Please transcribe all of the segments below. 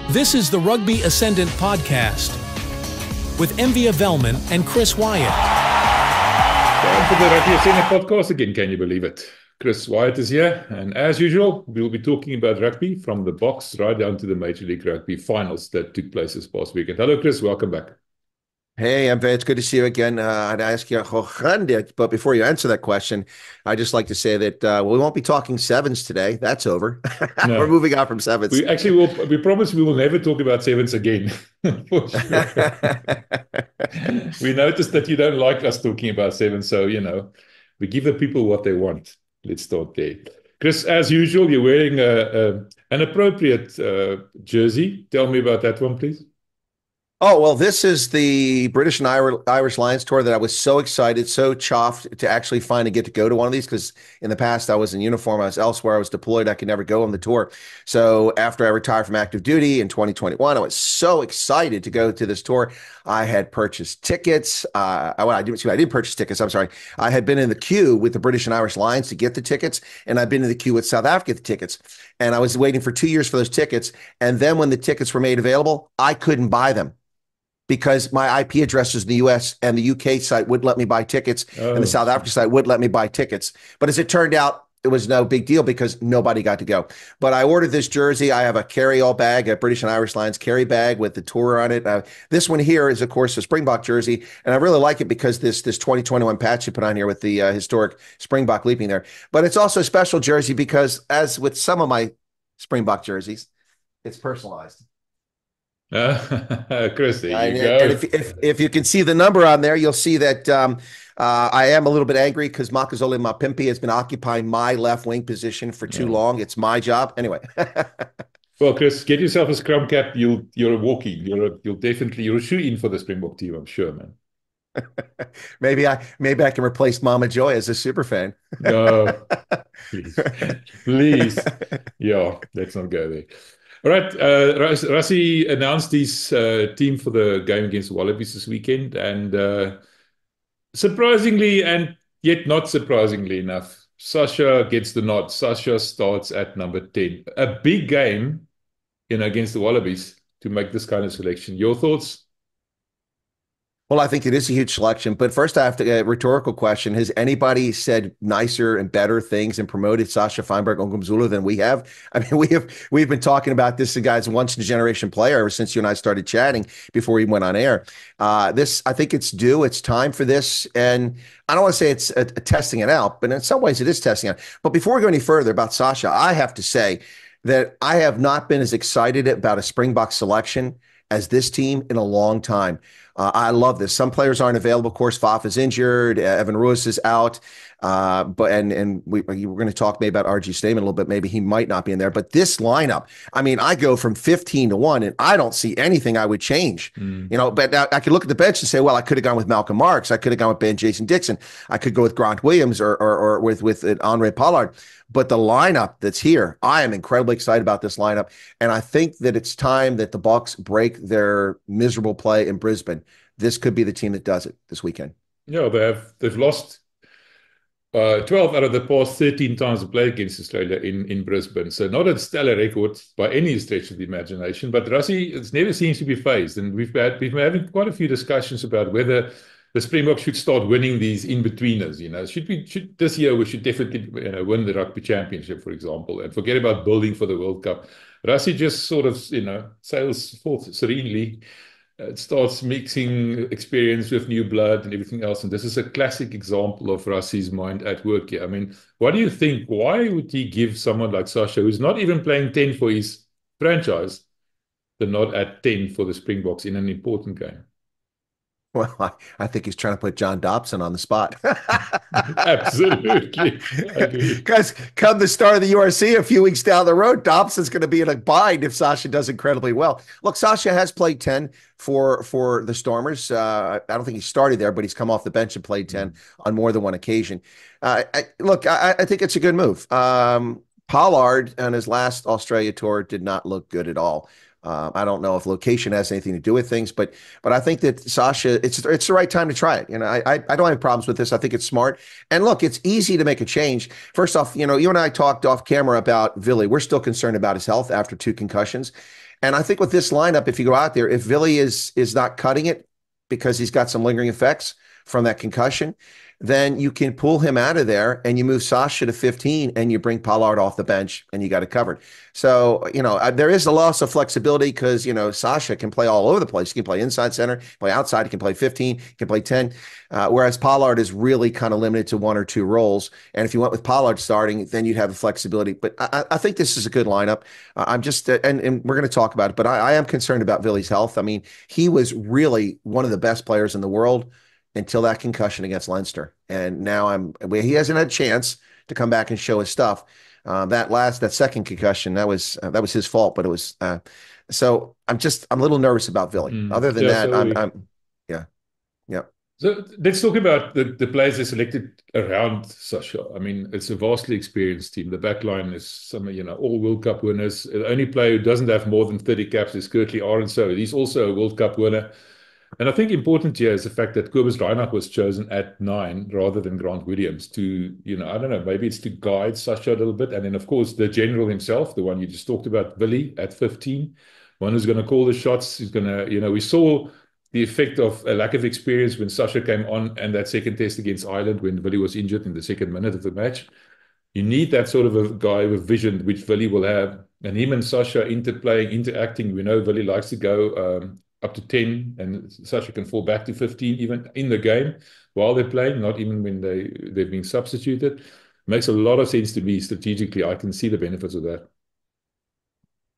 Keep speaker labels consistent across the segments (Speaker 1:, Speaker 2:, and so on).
Speaker 1: This is the Rugby Ascendant Podcast with Mvia Velman and Chris Wyatt.
Speaker 2: Time for the Rugby Ascendant Podcast again, can you believe it? Chris Wyatt is here, and as usual, we'll be talking about rugby from the box right down to the Major League Rugby finals that took place this past weekend. Hello, Chris. Welcome back.
Speaker 3: Hey, Mvia, it's good to see you again. I'd ask you, but before you answer that question, I'd just like to say that we won't be talking sevens today. That's over. No. We're moving on from sevens.
Speaker 2: We promise we will never talk about sevens again. For sure. We noticed that you don't like us talking about sevens, so, we give the people what they want. Let's start there. Chris, as usual, you're wearing an appropriate jersey. Tell me about that one, please.
Speaker 3: Oh, well, this is the British and Irish Lions tour that I was so excited, so chuffed to actually finally get to go to one of these, because in the past I was in uniform, I was elsewhere, I was deployed, I could never go on the tour. So after I retired from active duty in 2021, I was so excited to go to this tour. I had purchased tickets. I didn't purchase tickets. I'm sorry. I had been in the queue with the British and Irish Lions to get the tickets, and I've been in the queue with South Africa to get the tickets. And I was waiting for 2 years for those tickets. And then when the tickets were made available, I couldn't buy them, because my IP address was in the US and the UK site wouldn't let me buy tickets, and the South Africa site wouldn't let me buy tickets. But as it turned out, it was no big deal because nobody got to go. But I ordered this jersey. I have a carry-all bag, a British and Irish Lions carry bag with the tour on it. This one here is, of course, a Springbok jersey, and I really like it because this 2021 patch you put on here with the historic Springbok leaping there. But it's also a special jersey because, as with some of my Springbok jerseys, it's personalized.
Speaker 2: Chris, there you go.
Speaker 3: And if you can see the number on there, you'll see that I am a little bit angry because Makazole Mapimpi has been occupying my left wing position for too long. It's my job. Anyway.
Speaker 2: Well, Chris, get yourself a scrum cap. You're walking. You're a shoe-in for the Springbok team, I'm sure, man.
Speaker 3: Maybe I can replace Mama Joy as a super fan.
Speaker 2: No, please. Yeah, let's not go there. All right, Rassie announced his team for the game against the Wallabies this weekend, and surprisingly and yet not surprisingly enough, Sacha gets the nod. Sacha starts at number 10. A big game, against the Wallabies to make this kind of selection. Your thoughts?
Speaker 3: Well, I think it is a huge selection, but first I have a rhetorical question. Has anybody said nicer and better things and promoted Sacha Feinberg-Mngomezula than we have? I mean, we've been talking about this guy's once in a generation player ever since you and I started chatting before he went on air. I think it's due. It's time for this. And I don't want to say it's a testing it out, but in some ways it is testing it out. But before we go any further about Sacha, I have to say that I have not been as excited about a Springbok selection as this team in a long time. I love this. Some players aren't available. Of course, Faf is injured. Evan Ruiz is out. We're going to talk maybe about RG Stamen a little bit. Maybe he might not be in there. But this lineup, I mean, I go from 15-1, and I don't see anything I would change. But I could look at the bench and say, well, I could have gone with Malcolm Marks. I could have gone with Ben Jason Dixon. I could go with Grant Williams or with Andre Pollard. But the lineup that's here, I am incredibly excited about this lineup. And I think that it's time that the Bucks break their miserable play in Brisbane. This could be the team that does it this weekend.
Speaker 2: Yeah, they've lost 12 out of the past 13 times they played against Australia in Brisbane. So not a stellar record by any stretch of the imagination. But Rassie never seems to be phased. And we've been having quite a few discussions about whether the Springboks should start winning these in-betweeners. This year we should definitely win the Rugby Championship, for example, and forget about building for the World Cup. Rassie just sort of, sails forth serenely. It starts mixing experience with new blood and everything else. And this is a classic example of Rassie's mind at work here. I mean, what do you think? Why would he give someone like Sacha, who's not even playing 10 for his franchise, the nod at 10 for the Springboks in an important game?
Speaker 3: Well, I think he's trying to put John Dobson on the spot.
Speaker 2: Absolutely.
Speaker 3: Because come the start of the URC a few weeks down the road, Dobson's going to be in a bind if Sacha does incredibly well. Look, Sacha has played 10 for the Stormers. I don't think he started there, but he's come off the bench and played 10 on more than one occasion. I think it's a good move. Pollard on his last Australia tour did not look good at all. I don't know if location has anything to do with things, but I think that Sacha, it's the right time to try it. I don't have problems with this. I think it's smart. And look, it's easy to make a change. First off, you and I talked off camera about Vili. We're still concerned about his health after 2 concussions. And I think with this lineup, if you go out there, if Villy is not cutting it because he's got some lingering effects from that concussion, then you can pull him out of there and you move Sacha to 15 and you bring Pollard off the bench and you got it covered. So, there is a loss of flexibility because, Sacha can play all over the place. He can play inside center, play outside, he can play 15, he can play 10. Whereas Pollard is really kind of limited to one or two roles. And if you went with Pollard starting, then you'd have the flexibility. But I think this is a good lineup. I'm just, and we're going to talk about it, but I am concerned about Villy's health. I mean, he was really one of the best players in the world until that concussion against Leinster. And now he hasn't had a chance to come back and show his stuff. That second concussion, that was his fault, but it was, so I'm a little nervous about Villy. Other than that, yeah.
Speaker 2: So let's talk about the players they selected around Sacha. I mean, it's a vastly experienced team. The back line is some, all World Cup winners. The only player who doesn't have more than 30 caps is Currie Cup. So he's also a World Cup winner. And I think important here is the fact that Kobus Reinach was chosen at 9 rather than Grant Williams to, I don't know, maybe it's to guide Sacha a little bit. And then, of course, the general himself, the one you just talked about, Villy at 15, one who's going to call the shots. He's going to, we saw the effect of a lack of experience when Sacha came on and that second test against Ireland when Villy was injured in the second minute of the match. You need that sort of a guy with vision, which Villy will have. And him and Sacha interacting. We know Villy likes to go up to 10, and Sacha can fall back to 15 even in the game while they're playing, not even when they've been substituted. Makes a lot of sense to me strategically. I can see the benefits of that.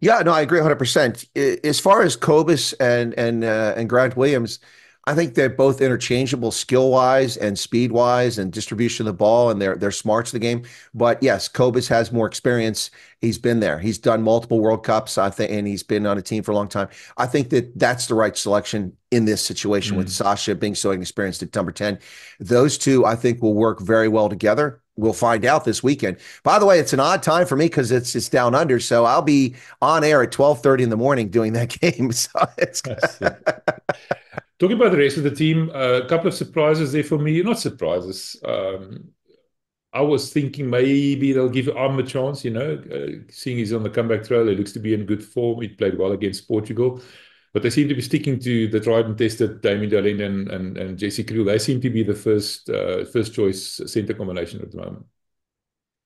Speaker 3: Yeah, no, I agree 100%. As far as Kobus and Grant Williams, I think they're both interchangeable skill-wise and speed-wise and distribution of the ball, and they're smarts of the game. But yes, Kobus has more experience. He's been there. He's done multiple World Cups, I think, and he's been on a team for a long time. I think that's the right selection in this situation with Sacha being so inexperienced at number 10. Those two, I think, will work very well together. We'll find out this weekend. By the way, it's an odd time for me because it's down under, so I'll be on air at 12:30 in the morning doing that game. So it's
Speaker 2: Talking about the rest of the team, a couple of surprises there for me. Not surprises. I was thinking maybe they'll give Arm a chance, seeing he's on the comeback trail. He looks to be in good form. He played well against Portugal. But they seem to be sticking to the tried and tested Damien D'Alende and Jesse Kriel. They seem to be the first choice center combination at the moment.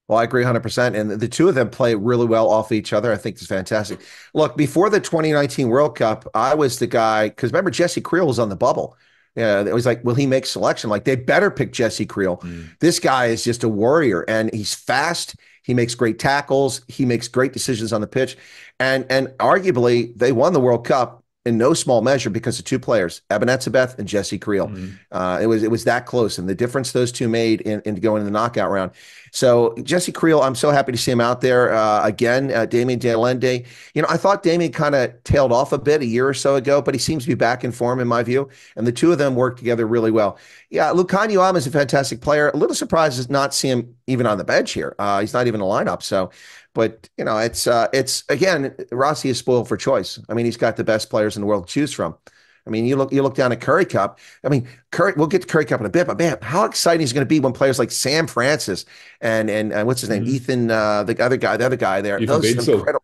Speaker 3: Well, I agree 100%. And the two of them play really well off each other. I think it's fantastic. Look, before the 2019 World Cup, I was the guy, because remember, Jesse Kriel was on the bubble. Yeah, it was like, will he make selection? Like, they better pick Jesse Kriel. This guy is just a warrior, and he's fast. He makes great tackles. He makes great decisions on the pitch. And arguably, they won the World Cup in no small measure because of two players, Ebenetzebeth and Jesse Kriel. It was that close, and the difference those two made in going in the knockout round. So Jesse Kriel, I'm so happy to see him out there again. Damien D'Alende, I thought Damien kind of tailed off a bit a year or so ago, but he seems to be back in form in my view. And the two of them work together really well. Yeah, Lukhanyo Am is a fantastic player. A little surprised to not see him even on the bench here. He's not even in the lineup. So, but it's again, Rassie is spoiled for choice. I mean, he's got the best players in the world to choose from. I mean, you look down at Currie Cup. I mean, we'll get to Currie Cup in a bit, but man, how exciting is it going to be when players like Sam Francis and what's his name, Ethan, the other guy there, those incredible.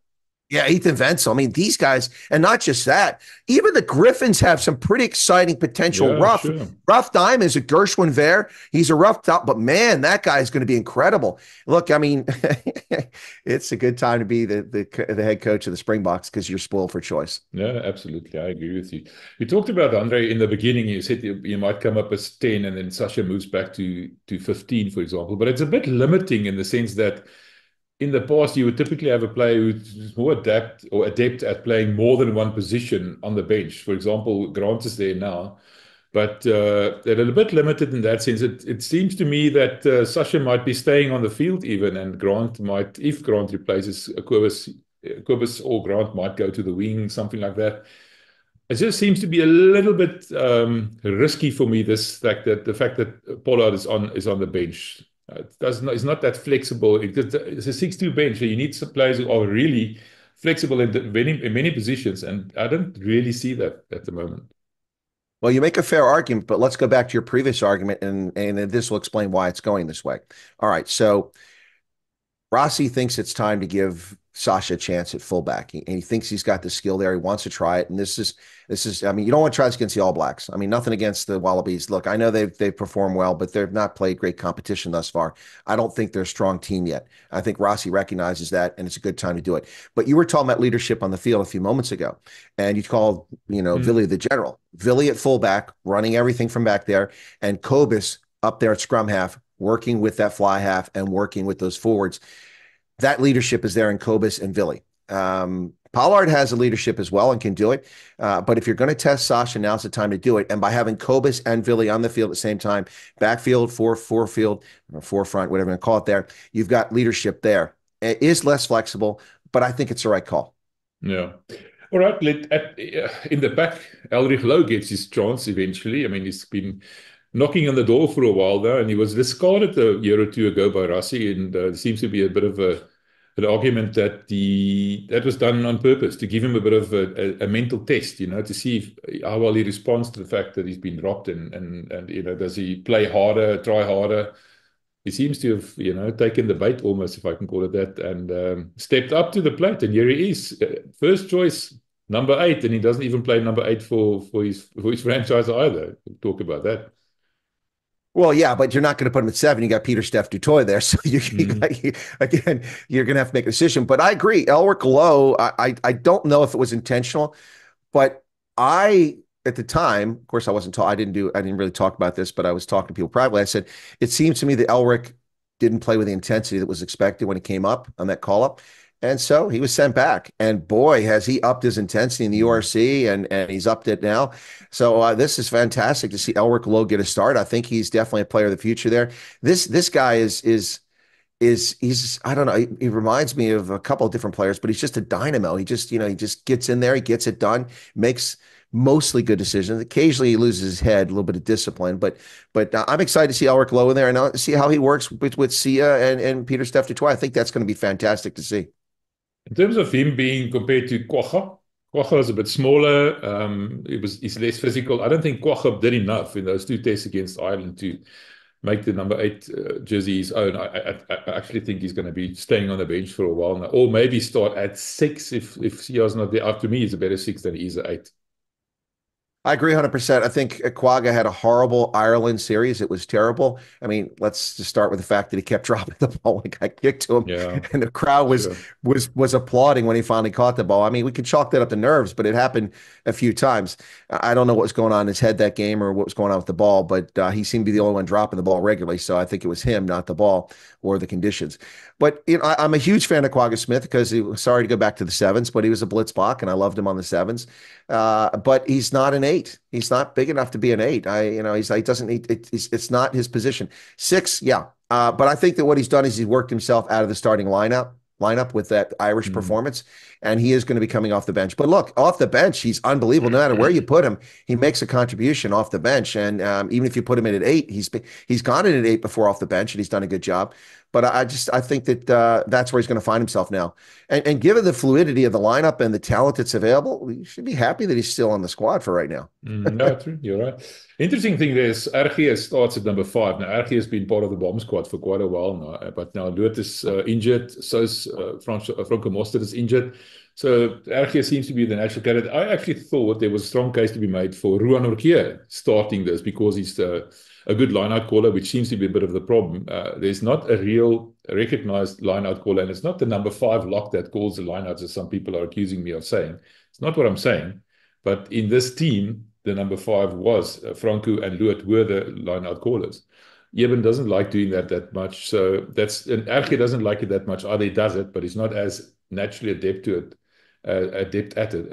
Speaker 3: Yeah, Ethan Wenzel. I mean, these guys, and not just that, even the Griffins have some pretty exciting potential.
Speaker 2: Yeah,
Speaker 3: Rough diamonds, a Gershwin Ver. He's a rough top, but man, that guy is going to be incredible. Look, I mean, it's a good time to be the head coach of the Springboks because you're spoiled for choice.
Speaker 2: Yeah, absolutely. I agree with you. You talked about Andre in the beginning. You said you might come up as 10 and then Sacha moves back to 15, for example. But it's a bit limiting in the sense that in the past, you would typically have a player who's more adept at playing more than one position on the bench. For example, Grant is there now, but they're a little bit limited in that sense. It seems to me that Sacha might be staying on the field even, and Grant might, if Grant replaces Kobus or Grant might go to the wing, something like that. It just seems to be a little bit risky for me. The fact that Pollard is on the bench. It's not that flexible. It's a 6-2 bench. So you need some players who are really flexible in many positions, and I don't really see that at the moment.
Speaker 3: Well, you make a fair argument, but let's go back to your previous argument, and this will explain why it's going this way. All right, so Rassie thinks it's time to give Sacha a chance at fullback. And he thinks he's got the skill there. He wants to try it. And I mean, you don't want to try this against the All Blacks. I mean, nothing against the Wallabies. Look, I know they've performed well, but they've not played great competition thus far. I don't think they're a strong team yet. I think Rassie recognizes that, and it's a good time to do it. But you were talking about leadership on the field a few moments ago, and you called, Villy the general. Villy at fullback, running everything from back there, and Kobus up there at scrum half, working with that fly half and working with those forwards. That leadership is there in Kobus and Villy. Pollard has a leadership as well and can do it. But if you're going to test Sacha, now's the time to do it. And by having Kobus and Villy on the field at the same time, backfield, forefield, or forefront, whatever you call it there, you've got leadership there. It is less flexible, but I think it's the right call.
Speaker 2: Yeah. All right. In the back, Elrich Lowe gets his chance eventually. I mean, he's been knocking on the door for a while there, and he was discarded a year or two ago by Rassie, and there seems to be a bit of an argument that that was done on purpose to give him a bit of a mental test, to see how well he responds to the fact that he's been dropped, and does he play harder, try harder. He seems to have taken the bait almost, if I can call it that, and stepped up to the plate, and here he is, first choice, number 8, and he doesn't even play number 8 for his franchise either. We'll talk about that.
Speaker 3: Well, yeah, but you're not going to put him at 7. You got Pieter-Steph du Toit there. So again, you're going to have to make a decision. But I agree. Elric Lowe, I don't know if it was intentional, but at the time, of course, I didn't really talk about this, but I was talking to people privately. I said, it seems to me that Elric didn't play with the intensity that was expected when he came up on that call up. And so he was sent back. And boy, has he upped his intensity in the URC, and he's upped it now. So this is fantastic to see Elric Lowe get a start. I think he's definitely a player of the future there. This guy is I don't know, he reminds me of a couple of different players, but he's just a dynamo. He just gets in there, he gets it done, makes mostly good decisions. Occasionally he loses his head, a little bit of discipline, but I'm excited to see Elric Lowe in there and see how he works with Sia and Pieter-Steph du Toit. I think that's going to be fantastic to see.
Speaker 2: In terms of him being compared to Kwagga is a bit smaller. He's less physical. I don't think Kwagga did enough in those 2 tests against Ireland to make the number 8 jersey his own. I actually think he's going to be staying on the bench for a while now, or maybe start at 6 if Sia's not there. Up to me, he's a better 6 than he is at 8.
Speaker 3: I agree 100%. I think Kwagga had a horrible Ireland series. It was terrible. I mean, let's just start with the fact that he kept dropping the ball and got kicked to him.
Speaker 2: Yeah,
Speaker 3: and the crowd was applauding when he finally caught the ball. I mean, we could chalk that up to nerves, but it happened a few times. I don't know what was going on in his head that game or what was going on with the ball, but he seemed to be the only one dropping the ball regularly. So I think it was him, not the ball or the conditions. But I'm a huge fan of Kwagga Smith because he was sorry to go back to the 7s, but he was a blitzblock and I loved him on the 7s. But he's not an 8. He's not big enough to be an 8. He doesn't need it. It's not his position. 6, yeah. But I think that what he's done is he's worked himself out of the starting lineup with that Irish performance, and he is going to be coming off the bench. But look, off the bench, he's unbelievable. No matter where you put him, he makes a contribution off the bench. And even if you put him in at 8, he's gone in at 8 before off the bench, and he's done a good job. But I think that that's where he's going to find himself now. And given the fluidity of the lineup and the talent that's available, we should be happy that he's still on the squad for right now.
Speaker 2: No, true. You're right. Interesting thing there is RG starts at number 5. Now, RG has been part of the bomb squad for quite a while now, but now Loot is injured. So is Franco Mostert is injured. So RG seems to be the natural candidate. I actually thought there was a strong case to be made for Ruan Orkia starting this because he's a good line-out caller, which seems to be a bit of the problem. There's not a real recognized line-out caller, and it's not the number 5 lock that calls the line-outs, as some people are accusing me of saying. It's not what I'm saying. But in this team, the number 5 was Franco and Loot were the line-out callers. Eben doesn't like doing that much. So and RG doesn't like it that much. Either he does it, but he's not as naturally adept at it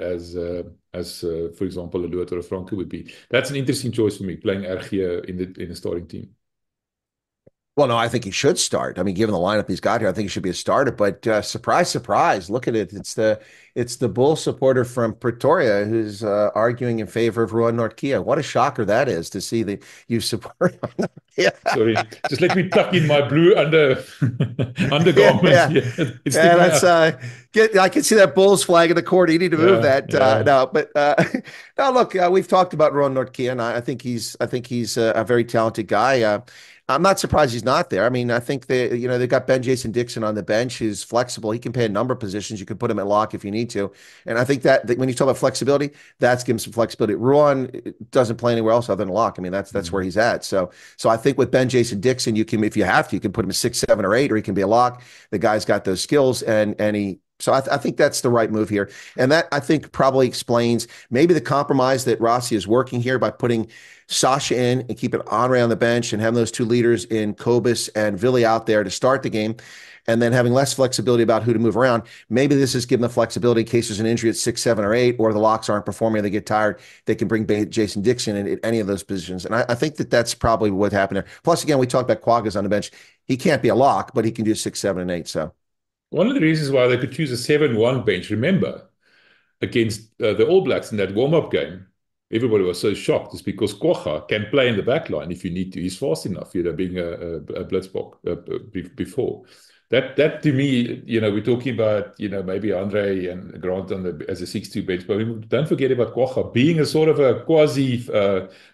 Speaker 2: as for example, a Loot or a Franco would be. That's an interesting choice for me, playing RG in the starting team.
Speaker 3: Well, no, I think he should start. I mean, given the lineup he's got here, I think he should be a starter. But surprise, surprise! Look at it. It's the Bull supporter from Pretoria who's arguing in favor of Ruan Nortje. What a shocker that is to see that you support. Yeah.
Speaker 2: Sorry, just let me tuck in my blue undergarments.
Speaker 3: Yeah. I can see that Bulls flag in the corner. You need to move that now. But now, look, we've talked about Ruan Nortje, and I think he's a very talented guy. I'm not surprised he's not there. I mean, I think they've got Jason Dixon on the bench who's flexible. He can play a number of positions. You can put him at lock if you need to. And I think that when you talk about flexibility, that's giving some flexibility. Ruan doesn't play anywhere else other than lock. I mean, that's where he's at. So I think with Jason Dixon, you can, if you have to, you can put him at 6, 7, or 8, or he can be a lock. The guy's got those skills, and he. So I think that's the right move here. And that, I think, probably explains maybe the compromise that Rassie is working here by putting Sacha in and keeping Andre on the bench and having those two leaders in Kobus and Vili out there to start the game, and then having less flexibility about who to move around. Maybe this is giving the flexibility in case there's an injury at 6, 7, or 8, or the locks aren't performing, they get tired. They can bring Jason Dixon in at any of those positions. And I think that's probably what happened there. Plus, again, we talked about Quagga's on the bench. He can't be a lock, but he can do 6, 7, and 8. So.
Speaker 2: One of the reasons why they could choose a 7-1 bench, remember, against the All Blacks in that warm-up game, everybody was so shocked, is because Quagga can play in the back line if you need to. He's fast enough, being a blitzbok before. That to me, we're talking about, maybe Andre and Grant as a 6-2 bench, but don't forget about Quagga being a sort of a quasi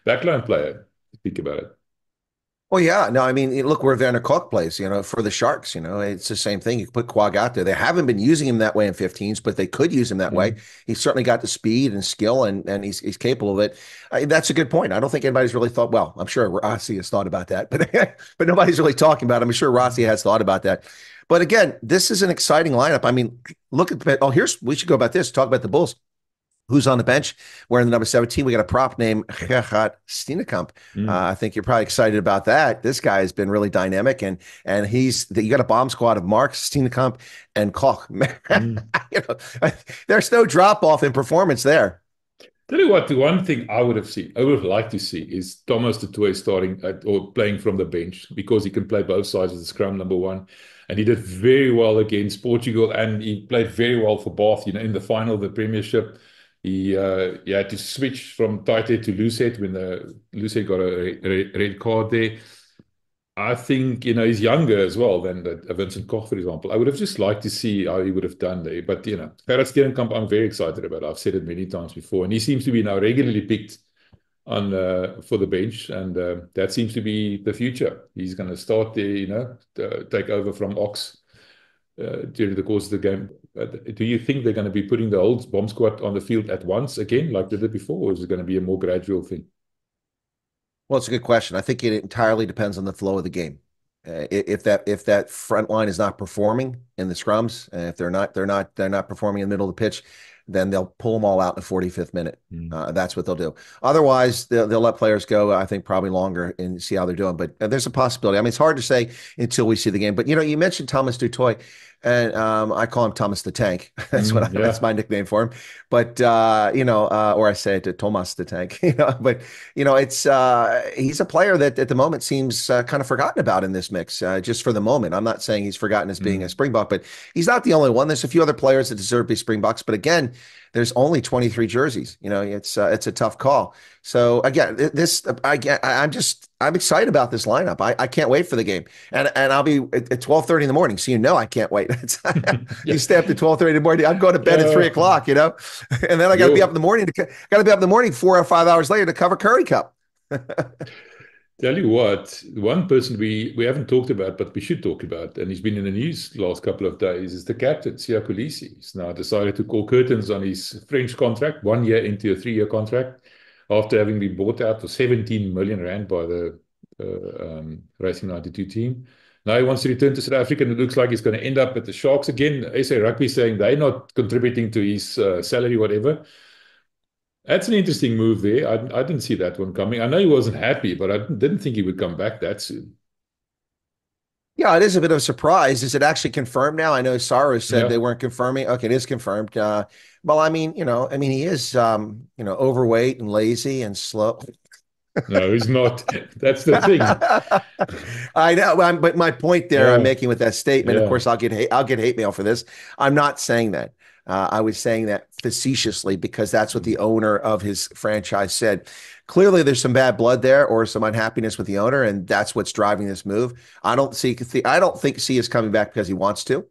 Speaker 2: backline player. Think about it.
Speaker 3: Well, yeah. No, I mean, look where Werner Koch plays, for the Sharks, it's the same thing. You can put Quag out there. They haven't been using him that way in 15s, but they could use him that way. He's certainly got the speed and skill, and he's capable of it. That's a good point. I don't think anybody's really thought, well, I'm sure Rassie has thought about that, but nobody's really talking about it. I'm sure Rassie has thought about that. But again, this is an exciting lineup. I mean, look at we should go about this, talk about the Bulls. Who's on the bench wearing the number 17? We got a prop named Gerhard Steenekamp. I think you're probably excited about that. This guy has been really dynamic, and you got a bomb squad of Marks, Steenekamp, and Koch. There's no drop off in performance there.
Speaker 2: Tell you what, the one thing I would have liked to see is Thomas du Toit starting or playing from the bench, because he can play both sides of the scrum, number one. And he did very well against Portugal, and he played very well for Bath, in the final of the Premiership. He had to switch from tight head to loose head when loose head got a red card there. I think, he's younger as well than Vincent Koch, for example. I would have just liked to see how he would have done there. But, Gerhard Steenekamp, I'm very excited about. I've said it many times before. And he seems to be now regularly picked on for the bench. And that seems to be the future. He's going to start there, take over from Ox during the course of the game. Do you think they're going to be putting the whole bomb squad on the field at once again, like they did before, or is it going to be a more gradual thing?
Speaker 3: Well, it's a good question. I think it entirely depends on the flow of the game. If that front line is not performing in the scrums, and if they're not performing in the middle of the pitch, then they'll pull them all out in the 45th minute. That's what they'll do. Otherwise, they'll let players go, I think, probably longer and see how they're doing. But there's a possibility. I mean, it's hard to say until we see the game. But, you mentioned Thomas du Toit, and I call him Thomas the Tank. That's that's my nickname for him. But, or I say it to Thomas the Tank. But, it's he's a player that at the moment seems kind of forgotten about in this mix, just for the moment. I'm not saying he's forgotten as being a Springbok, but he's not the only one. There's a few other players that deserve to be Springboks. But again, there's only 23 jerseys. It's a tough call. So again, I'm excited about this lineup. I can't wait for the game, and I'll be at 12:30 in the morning. So I can't wait. You stay up to 12:30 in the morning. I'm going to bed at 3 o'clock. And then I got to be up in the morning. Got to be up in the morning 4 or 5 hours later to cover Currie Cup.
Speaker 2: Tell you what, one person we haven't talked about, but we should talk about, and he's been in the news the last couple of days, is the captain, Siya Kolisi. He's now decided to call curtains on his French contract, 1 year into a 3-year contract, after having been bought out for 17 million rand by the Racing 92 team. Now he wants to return to South Africa, and it looks like he's going to end up at the Sharks again. SA Rugby saying they're not contributing to his salary, whatever. That's an interesting move there. I didn't see that one coming. I know he wasn't happy, but I didn't think he would come back that soon.
Speaker 3: Yeah, it is a bit of a surprise. Is it actually confirmed now? I know Saru said they weren't confirming. Okay, it is confirmed. Well, I mean, he is, overweight and lazy and slow.
Speaker 2: No, he's not. That's the thing.
Speaker 3: I know, but my point there I'm making with that statement, of course, I'll get hate mail for this. I'm not saying that. I was saying that facetiously because that's what the owner of his franchise said. Clearly, there's some bad blood there or some unhappiness with the owner, and that's what's driving this move. I don't think C is coming back because he wants to.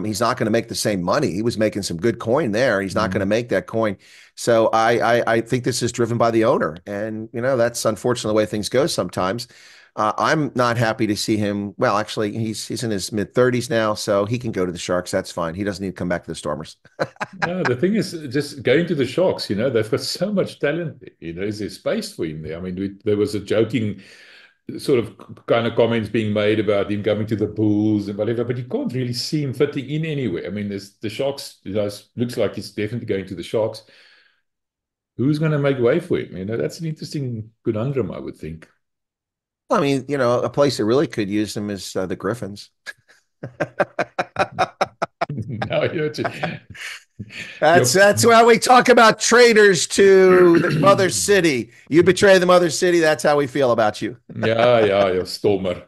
Speaker 3: He's not going to make the same money. He was making some good coin there. He's not going to make that coin. So I think this is driven by the owner, and that's unfortunately the way things go sometimes. I'm not happy to see him. Well, actually, he's in his mid-30s now, so he can go to the Sharks. That's fine. He doesn't need to come back to the Stormers.
Speaker 2: No, the thing is, just going to the Sharks, they've got so much talent. Is there space for him there? I mean, there was a joking sort of kind of comments being made about him coming to the Bulls and whatever, but you can't really see him fitting in anywhere. I mean, there's the Sharks, looks like he's definitely going to the Sharks. Who's going to make way for him? That's an interesting conundrum, I would think.
Speaker 3: I mean, a place that really could use him is the Griffins.
Speaker 2: No,
Speaker 3: that's why we talk about traitors to the mother city. You betray the mother city. That's how we feel about you.
Speaker 2: Yeah, Stormer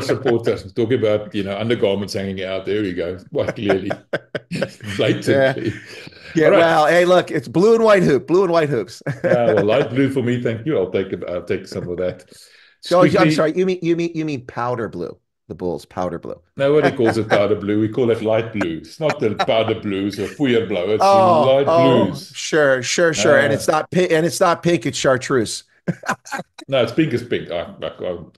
Speaker 2: supporters talking about undergarments hanging out. There we go, quite clearly, blatantly.
Speaker 3: Yeah. Right. Well, hey, look, it's blue and white hoops.
Speaker 2: Well, light blue for me, thank you. I'll take some of that.
Speaker 3: So I'm sorry. You mean powder blue? The Bulls powder blue.
Speaker 2: Nobody calls it powder blue. We call it light blue. It's not the powder blues or feuerblauw. It's light blues.
Speaker 3: Sure. And it's not pink. It's chartreuse.
Speaker 2: No, it's pink as pink. I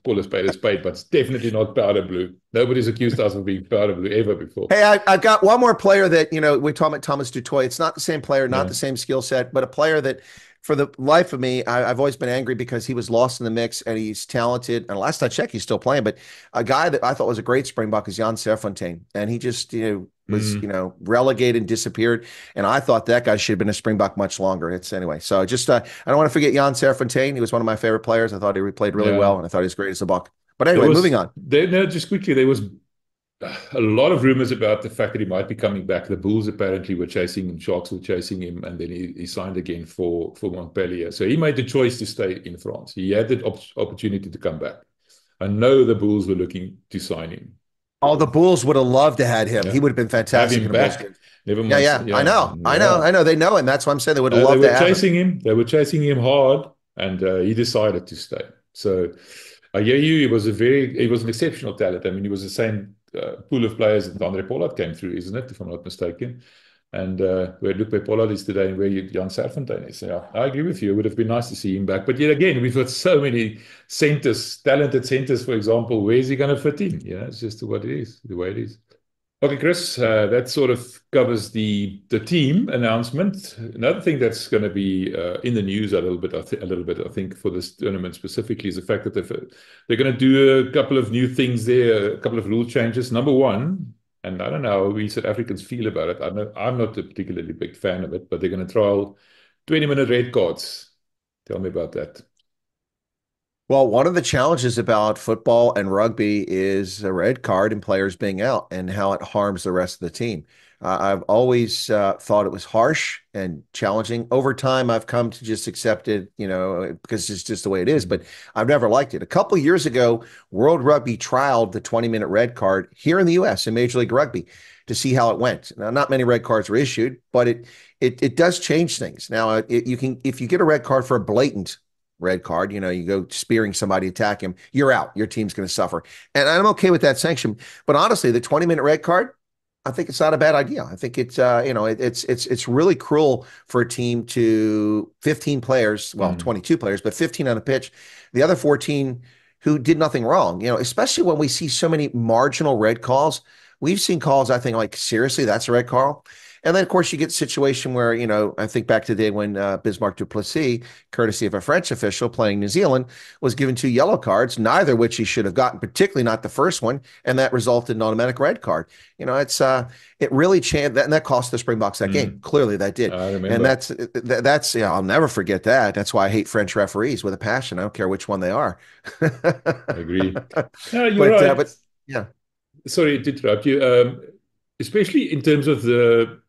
Speaker 2: call a spade, but it's definitely not powder blue. Nobody's accused us of being powder blue ever before.
Speaker 3: Hey, I've got one more player that we're talking about, Thomas du Toit. It's not the same player, not the same skill set, but a player that, for the life of me, I've always been angry because he was lost in the mix, and he's talented. And last I checked, he's still playing. But a guy that I thought was a great Springbok is Jan Serfontein, and he just was relegated and disappeared. And I thought that guy should have been a Springbok much longer. Anyway. So just I don't want to forget Jan Serfontein. He was one of my favorite players. I thought he played really well, and I thought he was great as a buck. But anyway, moving on.
Speaker 2: Just quickly, there was a lot of rumors about the fact that he might be coming back. The Bulls apparently were chasing him, Sharks were chasing him, and then he signed again for Montpellier. So he made the choice to stay in France. He had the opportunity to come back. I know the Bulls were looking to sign him.
Speaker 3: Oh, the Bulls would have loved to have him. Yeah. He would have been fantastic.
Speaker 2: Have him back. Never mind.
Speaker 3: I know. They know him. That's why I'm saying they would have loved to have him.
Speaker 2: They were chasing him hard, and he decided to stay. So I hear you. He was an exceptional talent. I mean, he was the same pool of players that Andre Pollard came through, isn't it, if I'm not mistaken? And where Lupe Pollard is today and where Jan Serfontein is. Yeah, I agree with you. It would have been nice to see him back. But yet again, we've got so many centers, talented centers, for example. Where is he going to fit in? It's just the way it is. Okay, Chris, that sort of covers the team announcement. Another thing that's going to be in the news a little bit, I think, for this tournament specifically is the fact that they're going to do a couple of new things there, a couple of rule changes. Number one, and I don't know how we South Africans feel about it. I'm not a particularly big fan of it, but they're going to trial 20-minute red cards. Tell me about that.
Speaker 3: Well, one of the challenges about football and rugby is a red card and players being out and how it harms the rest of the team. I've always thought it was harsh and challenging. Over time, I've come to just accept it, because it's just the way it is, but I've never liked it. A couple of years ago, World Rugby trialed the 20-minute red card here in the U.S. in Major League Rugby to see how it went. Now, not many red cards were issued, but it does change things. Now, if you get a red card for a blatant red card, you go spearing somebody, attack him, you're out. Your team's going to suffer. And I'm okay with that sanction. But honestly, the 20-minute red card, I think it's not a bad idea. I think it's it's really cruel for a team to 15 players, 22 players, but 15 on a pitch, the other 14 who did nothing wrong, especially when we see so many marginal red calls. We've seen calls, I think, like, seriously, that's a red call. And then, of course, you get a situation where, I think back to the day when Bismarck du Plessis, courtesy of a French official playing New Zealand, was given 2 yellow cards, neither of which he should have gotten, particularly not the first one, and that resulted in an automatic red card. It really changed, and that cost the Springboks that game. Clearly, that did.
Speaker 2: I remember.
Speaker 3: And that's I'll never forget that. That's why I hate French referees with a passion. I don't care which one they are.
Speaker 2: I agree. No, you're right.
Speaker 3: But yeah.
Speaker 2: Sorry to interrupt you. Especially in terms of the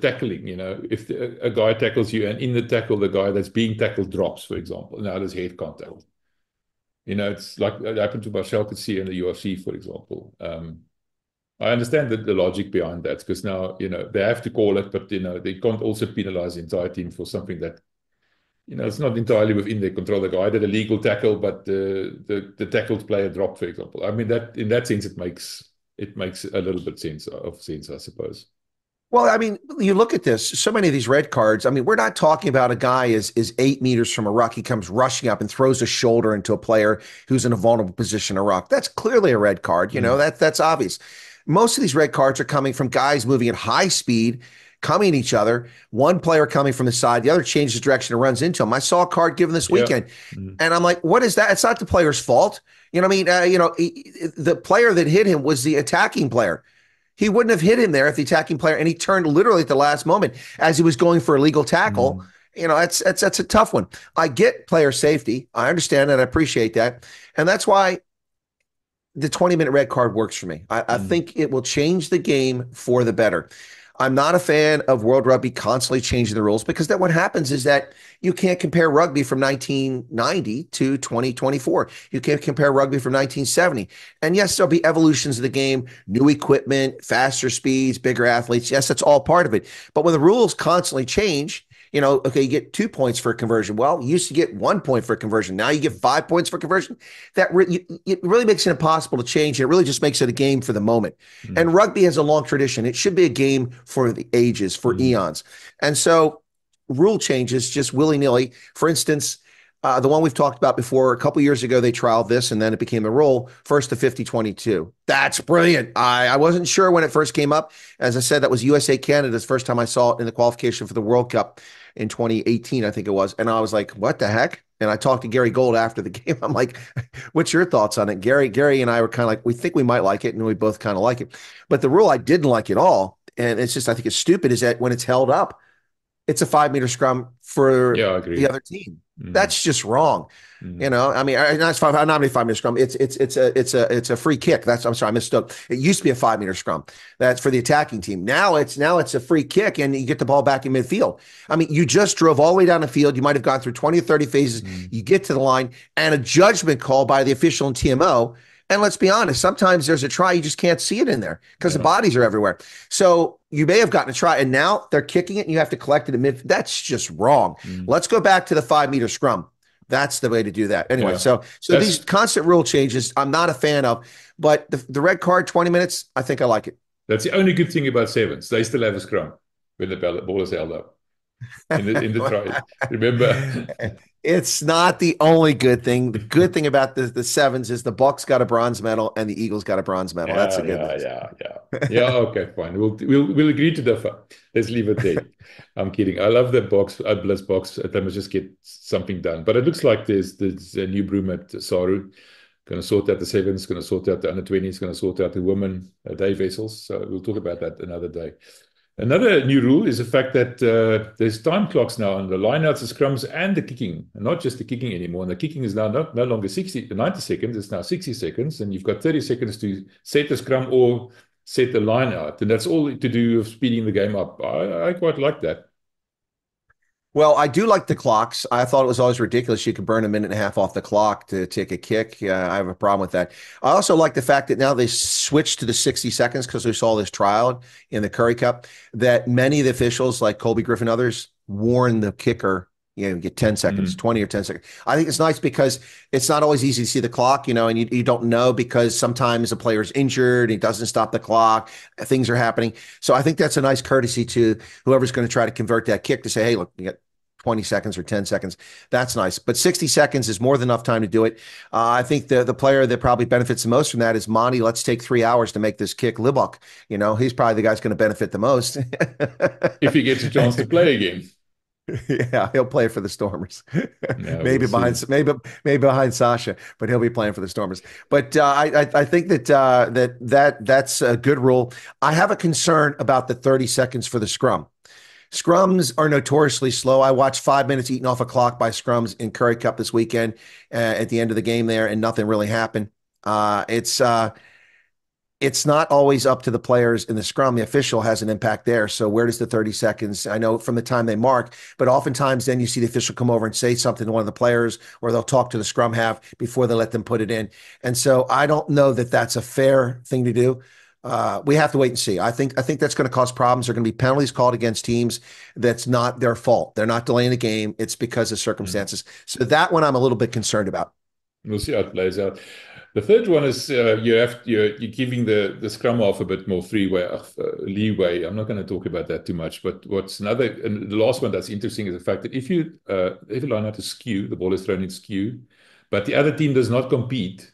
Speaker 2: tackling, if a guy tackles you and in the tackle, the guy that's being tackled drops, for example, now there's head contact. It's like it happened to Marcel Coetzee in the UFC, for example. I understand the logic behind that, because now, they have to call it, but, they can't also penalize the entire team for something that, it's not entirely within their control. The guy did a legal tackle, but the tackled player dropped, for example. I mean, that in that sense, it makes a little bit of sense, I suppose.
Speaker 3: Well, I mean, you look at this, so many of these red cards. I mean, we're not talking about a guy is 8 meters from a ruck. He comes rushing up and throws a shoulder into a player who's in a vulnerable position in a ruck. That's clearly a red card. That's obvious. Most of these red cards are coming from guys moving at high speed, coming at each other. One player coming from the side, the other changes direction and runs into him. I saw a card given this weekend, and I'm like, what is that? It's not the player's fault. You know what I mean? The player that hit him was the attacking player. He wouldn't have hit him there if the attacking player, and he turned literally at the last moment as he was going for a legal tackle. That's a tough one. I get player safety. I understand that. I appreciate that. And that's why the 20-minute red card works for me. I think it will change the game for the better. I'm not a fan of World Rugby constantly changing the rules, because then what happens is that you can't compare rugby from 1990 to 2024. You can't compare rugby from 1970. And yes, there'll be evolutions of the game, new equipment, faster speeds, bigger athletes. Yes, that's all part of it. But when the rules constantly change, okay, you get 2 points for a conversion. Well, you used to get 1 point for a conversion. Now you get 5 points for conversion. It really makes it impossible to change. It really just makes it a game for the moment. And rugby has a long tradition. It should be a game for the ages, for eons. And so rule changes just willy-nilly. For instance, the one we've talked about before, a couple years ago, they trialed this, and then it became the rule, first to 50-22. That's brilliant. I wasn't sure when it first came up. As I said, that was USA Canada's first time I saw it in the qualification for the World Cup in 2018, I think it was. And I was like, what the heck? And I talked to Gary Gold after the game. I'm like, what's your thoughts on it? Gary and I were kind of like, we think we might like it, and we both kind of like it. But the rule I didn't like at all, and it's just, I think it's stupid, is that when it's held up, it's a 5-meter scrum for the other team. That's just wrong. I mean, not 5-meter scrum. It's a free kick. I'm sorry, I misspoke. It used to be a 5-meter scrum. That's for the attacking team. Now it's a free kick, and you get the ball back in midfield. I mean, you just drove all the way down the field. You might have gone through 20 or 30 phases. You get to the line, and a judgment call by the official in TMO. And let's be honest, sometimes there's a try, you just can't see it in there because the bodies are everywhere. So you may have gotten a try, and now they're kicking it, and you have to collect it in mid. That's just wrong. Let's go back to the 5-meter scrum. That's the way to do that. Anyway, so these constant rule changes, I'm not a fan of. But the red card, 20 minutes, I think I like it.
Speaker 2: That's the only good thing about sevens. They still have a scrum when the ball is held up in the try. Remember?
Speaker 3: It's not the only good thing. The good thing about the sevens is the Bucks got a bronze medal and the Eagles got a bronze medal. That's a good thing.
Speaker 2: Yeah. Okay, fine. We'll agree to differ. Let's leave it there. I'm kidding. I love that box, Blitz box. They must just get something done. But it looks like there's a new broom at Saru. Going to sort out the sevens, going to sort out the under 20s, going to sort out the women day vessels. So we'll talk about that another day. Another new rule is the fact that there's time clocks now on the lineouts, the scrums, and the kicking, and not just the kicking anymore. And the kicking is now no longer 90 seconds, it's now 60 seconds, and you've got 30 seconds to set the scrum or set the line out. And that's all to do with speeding the game up. I quite like that.
Speaker 3: Well, I do like the clocks. I thought it was always ridiculous you could burn a minute and a half off the clock to take a kick. I have a problem with that. I also like the fact that now they switched to the 60 seconds because we saw this trial in the Currie Cup that many of the officials like Colby Griffin and others warn the kicker, get 10 seconds, 20 or 10 seconds. I think it's nice because it's not always easy to see the clock, and you don't know because sometimes a player's injured, he doesn't stop the clock, things are happening. So I think that's a nice courtesy to whoever's going to try to convert that kick to say, hey, look, you got 20 seconds or 10 seconds. That's nice. But 60 seconds is more than enough time to do it. I think the player that probably benefits the most from that is Monty. Let's take 3 hours to make this kick. Libok, he's probably the guy's going to benefit the most.
Speaker 2: If he gets a chance to play again.
Speaker 3: Yeah, he'll play for the Stormers.
Speaker 2: Yeah,
Speaker 3: maybe behind Sacha, but he'll be playing for the Stormers. But I think that's a good rule. I have a concern about the 30 seconds for the scrum. Scrums are notoriously slow. I watched 5 minutes eaten off a clock by scrums in Currie Cup this weekend at the end of the game there, and nothing really happened. It's not always up to the players in the scrum. The official has an impact there. So where does the 30 seconds? I know from the time they mark, but oftentimes then you see the official come over and say something to one of the players, or they'll talk to the scrum half before they let them put it in. And so I don't know that that's a fair thing to do. We have to wait and see. I think that's going to cause problems. There are going to be penalties called against teams that's not their fault. They're not delaying the game. It's because of circumstances. So that one I'm a little bit concerned about.
Speaker 2: We'll see how it plays out. The third one is you're giving the scrum half a bit more leeway. I'm not going to talk about that too much, but and the last one that's interesting is the fact that if you line out a skew, the ball is thrown in skew, but the other team does not compete,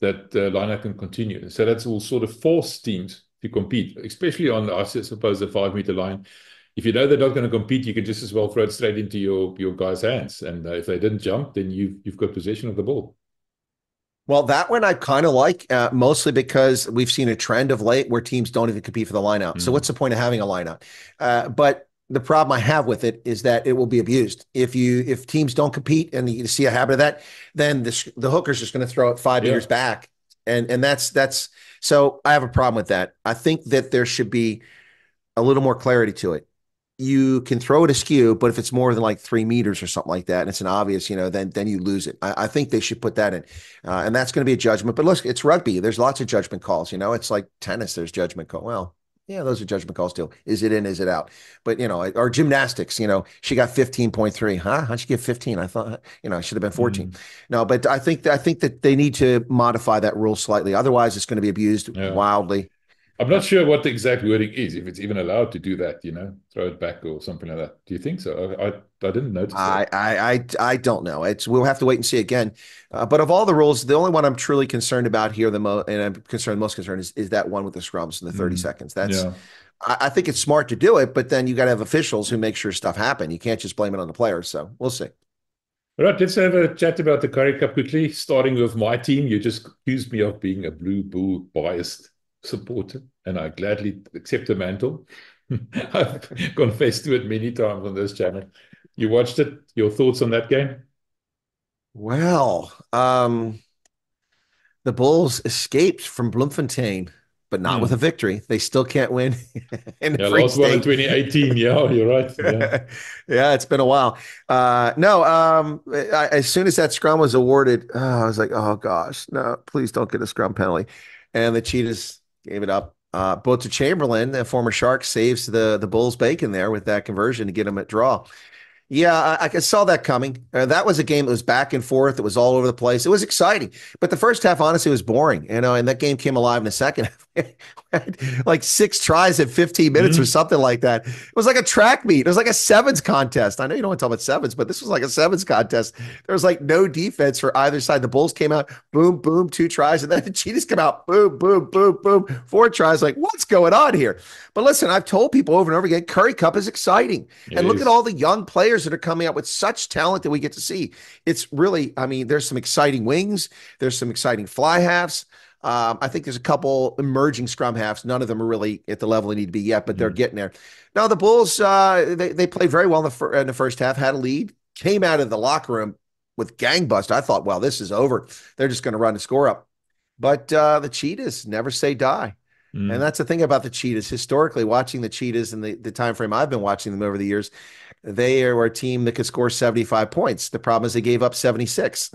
Speaker 2: that line out can continue. So that's will sort of force teams to compete, especially on, I suppose, the 5 meter line. If you know they're not going to compete, you can just as well throw it straight into your guys' hands. And if they didn't jump, then you've got possession of the ball.
Speaker 3: Well, that one I kind of like, mostly because we've seen a trend of late where teams don't even compete for the line out. So what's the point of having a line out? But the problem I have with it is that it will be abused. If teams don't compete and you see a habit of that, then the hooker's just going to throw it 5 meters back. And that's so I have a problem with that. I think that there should be a little more clarity to it. You can throw it askew, but if it's more than like 3 meters or something like that, and it's an obvious, then you lose it. I think they should put that in. And that's going to be a judgment. But look, it's rugby. There's lots of judgment calls. It's like tennis. There's judgment call. Well, yeah, those are judgment calls too. Is it in? Is it out? But, or gymnastics, she got 15.3. Huh? How'd she get 15? I thought, it should have been 14. No, but I think that they need to modify that rule slightly. Otherwise, it's going to be abused wildly.
Speaker 2: I'm not sure what the exact wording is, if it's even allowed to do that, throw it back or something like that. Do you think so? I didn't notice that.
Speaker 3: I don't know. We'll have to wait and see again. But of all the rules, the only one I'm truly concerned about here, and I'm most concerned is that one with the scrums and the 30 seconds. I think it's smart to do it, but then you got to have officials who make sure stuff happen. You can't just blame it on the players. So we'll see.
Speaker 2: All right, let's have a chat about the Currie Cup quickly, starting with my team. You just accused me of being a Blue Bull biased supporter, and I gladly accept the mantle. I've confessed to it many times on this channel. You watched it. Your thoughts on that game?
Speaker 3: Well, the Bulls escaped from Bloemfontein, but not with a victory. They still can't win.
Speaker 2: Lost one in 2018. Yeah, you're right. Yeah,
Speaker 3: yeah, it's been a while. As soon as that scrum was awarded, I was like, oh gosh, no, please don't get a scrum penalty. And the Cheetahs gave it up. Both to Chamberlain, the former Shark, saves the Bulls bacon there with that conversion to get them at draw. Yeah, I saw that coming. That was a game that was back and forth. It was all over the place. It was exciting. But the first half, honestly, was boring. And that game came alive in the second half. Like 6 tries at 15 minutes or something like that. It was like a track meet. It was like a sevens contest. I know you don't want to talk about sevens, but this was like a sevens contest. There was like no defense for either side. The Bulls came out, boom, boom, 2 tries. And then the Cheetahs come out, boom, boom, boom, boom, 4 tries. Like, what's going on here? But listen, I've told people over and over again, Currie Cup is exciting. And look at all the young players that are coming out with such talent that we get to see. It's really, there's some exciting wings. There's some exciting fly halves. I think there's a couple emerging scrum halves. None of them are really at the level they need to be yet, but they're getting there. Now, the Bulls, they played very well in the first half, had a lead, came out of the locker room with gangbusters. I thought, well, this is over. They're just going to run the score up. But the Cheetahs never say die. And that's the thing about the Cheetahs. Historically, watching the Cheetahs in the time frame I've been watching them over the years, they are a team that could score 75 points. The problem is they gave up 76.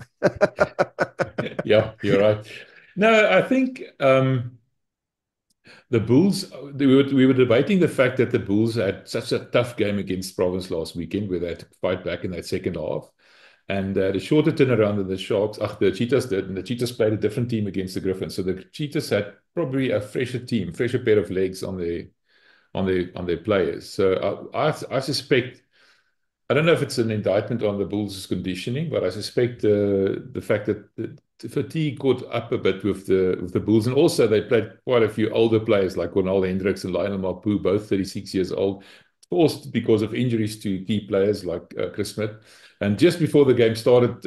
Speaker 2: Yeah, you're right. No, I think the Bulls, we were debating the fact that the Bulls had such a tough game against Province last weekend where they had to fight back in that second half. And the shorter turnaround than the Sharks, the Cheetahs did, and the Cheetahs played a different team against the Griffins. So the Cheetahs had probably a fresher pair of legs on their players. So I suspect, I don't know if it's an indictment on the Bulls' conditioning, but I suspect the fact that the fatigue caught up a bit with the Bulls, and also they played quite a few older players like Cornel Hendricks and Lionel Mapu, both 36 years old, forced because of injuries to key players like Chris Smith. And just before the game started,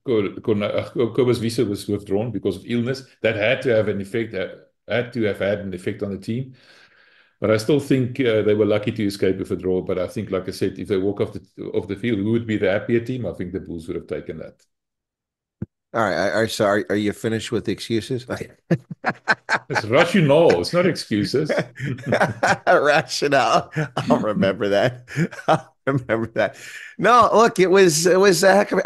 Speaker 2: Kobus Wiese was withdrawn because of illness. That had to have an effect, had an effect on the team. But I still think they were lucky to escape with a draw. But I think, like I said, if they walk off the field, who would be the happier team? I think the Bulls would have taken that.
Speaker 3: All right. Sorry. Are you finished with the excuses?
Speaker 2: It's rationale. It's not excuses.
Speaker 3: Rationale. I'll remember that. No, look, it was a heck of.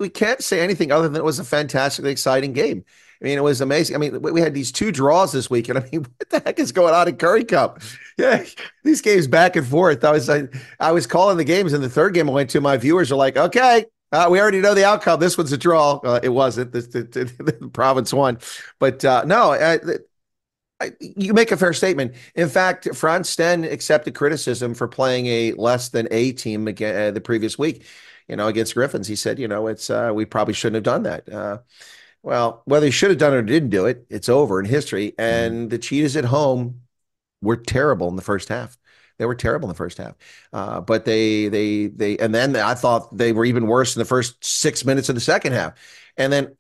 Speaker 3: We can't say anything other than it was a fantastically exciting game. It was amazing. We had these 2 draws this week, and what the heck is going on in Currie Cup? Yeah, these games back and forth. I was calling the games, and the third game I went to, my viewers are like, okay, We already know the outcome. This one's a draw. It wasn't. The province won. But no, you make a fair statement. In fact, Franz Sten accepted criticism for playing a less than A team again the previous week, against Griffins. He said, it's we probably shouldn't have done that. Well, whether he should have done it or didn't do it, it's over in history. And the Cheetahs at home were terrible in the first half. They were terrible in the first half. But and then I thought they were even worse in the first 6 minutes of the second half. And then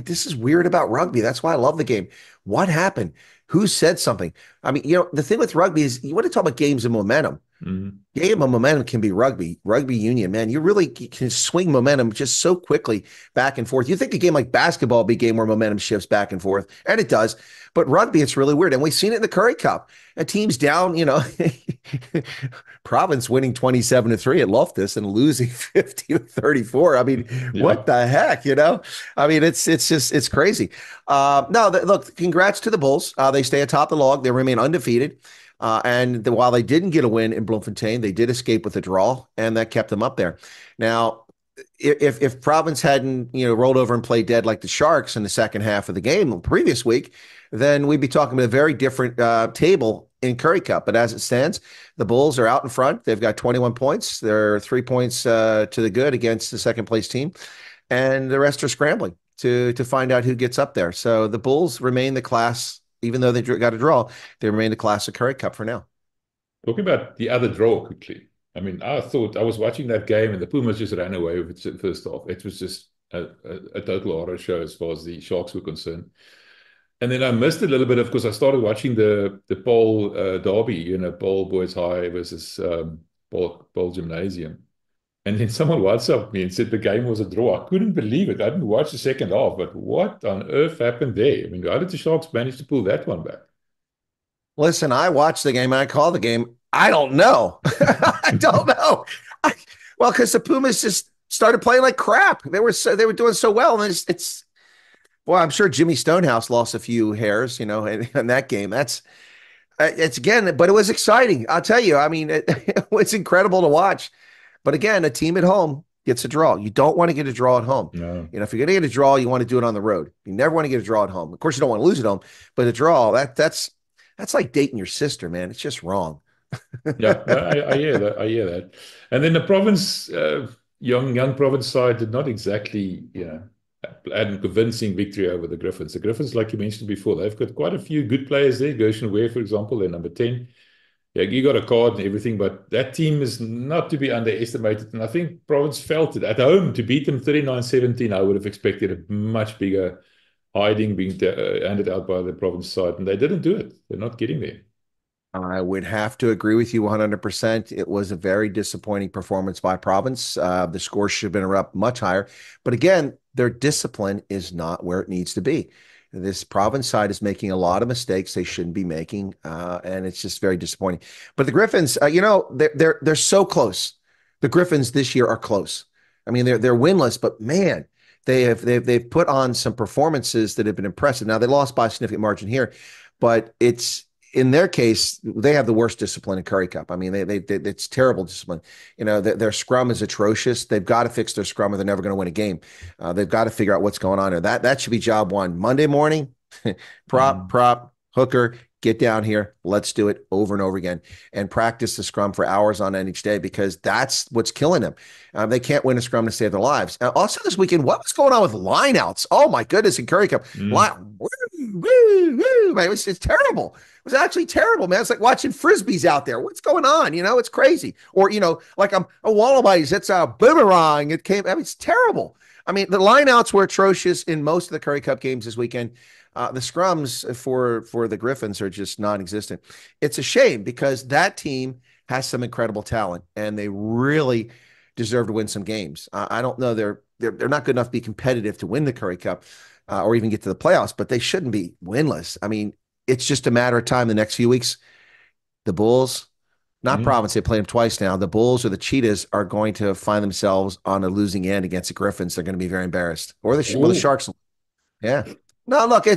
Speaker 3: this is weird about rugby. That's why I love the game. What happened? Who said something? I mean, the thing with rugby is you want to talk about games of momentum. Game of momentum can be rugby union, man. You really can swing momentum just so quickly back and forth. You think a game like basketball would be a game where momentum shifts back and forth, and it does. But rugby, it's really weird. And we've seen it in the Currie Cup. A team's down, Province winning 27-3 at Loftus and losing 50-34. I mean, What the heck, I mean, it's crazy. Look, congrats to the Bulls. They stay atop the log. They remain undefeated. While they didn't get a win in Bloemfontein, they did escape with a draw, and that kept them up there. Now, if Province hadn't, rolled over and played dead like the Sharks in the second half of the game the previous week, then we'd be talking about a very different table in Currie Cup. But as it stands, the Bulls are out in front. They've got 21 points. They're 3 points to the good against the second place team, and the rest are scrambling to find out who gets up there. So the Bulls remain the class. Even though they got a draw, they remain the classic Currie Cup for now.
Speaker 2: Talking about the other draw quickly. I mean, I thought I was watching that game and the Pumas just ran away with it first off. It was just a total horror show as far as the Sharks were concerned. And then I missed a little bit because I started watching the Paul derby, Paul Boys High versus Paul Gymnasium. And then someone WhatsApped me and said the game was a draw. I couldn't believe it. I didn't watch the second half, but what on earth happened there? I mean, how did the Sharks manage to pull that one back?
Speaker 3: Listen, I watched the game and I called the game. I don't know. I don't know. Because the Pumas just started playing like crap. They were doing so well, and well, I'm sure Jimmy Stonehouse lost a few hairs, in that game. It's again, but it was exciting. I'll tell you. I mean, it was incredible to watch. But again, a team at home gets a draw. You don't want to get a draw at home.
Speaker 2: No.
Speaker 3: If you're going to get a draw, you want to do it on the road. You never want to get a draw at home. Of course, you don't want to lose at home, but a draw, that's like dating your sister, man. It's just wrong.
Speaker 2: Yeah, I hear that. And then the province, young province side did not exactly, had a convincing victory over the Griffins. The Griffins, like you mentioned before, they've got quite a few good players there. Gershon Ware, for example, they're number 10. Yeah, you got a card and everything, but that team is not to be underestimated. And I think Province felt it. At home, to beat them 39-17, I would have expected a much bigger hiding being handed out by the Province side. And they didn't do it. They're not getting there.
Speaker 3: I would have to agree with you 100%. It was a very disappointing performance by Province. The score should have been up much higher. But again, their discipline is not where it needs to be. This Province side is making a lot of mistakes they shouldn't be making, and it's just very disappointing. But the Griffins, they're so close. The Griffins this year are close. I mean, they're winless, but man, they've put on some performances that have been impressive. Now they lost by a significant margin here, but it's in their case they have the worst discipline in Currie Cup. I mean, it's terrible discipline. Their scrum is atrocious. They've got to fix their scrum, or they're never going to win a game. They've got to figure out what's going on there. That should be job one. Monday morning, prop, hooker, get down here. Let's do it over and over again and practice the scrum for hours on end each day, because that's what's killing them. They can't win a scrum to save their lives. Also this weekend, what was going on with lineouts? Oh my goodness, in Currie Cup. Man, it's terrible. It was actually terrible, man. It's like watching Frisbees out there. What's going on? It's crazy. Or, like a wallabies, it's a boomerang. It's terrible. I mean, the lineouts were atrocious in most of the Currie Cup games this weekend. The scrums for the Griffins are just non-existent. It's a shame because that team has some incredible talent and they really deserve to win some games. I don't know. They're not good enough to be competitive to win the Currie Cup or even get to the playoffs, but they shouldn't be winless. I mean, it's just a matter of time the next few weeks. The Bulls, not Province, they played them twice now. The Bulls or the Cheetahs are going to find themselves on a losing end against the Griffins. They're going to be very embarrassed. Or the Sharks. Yeah. No, look, I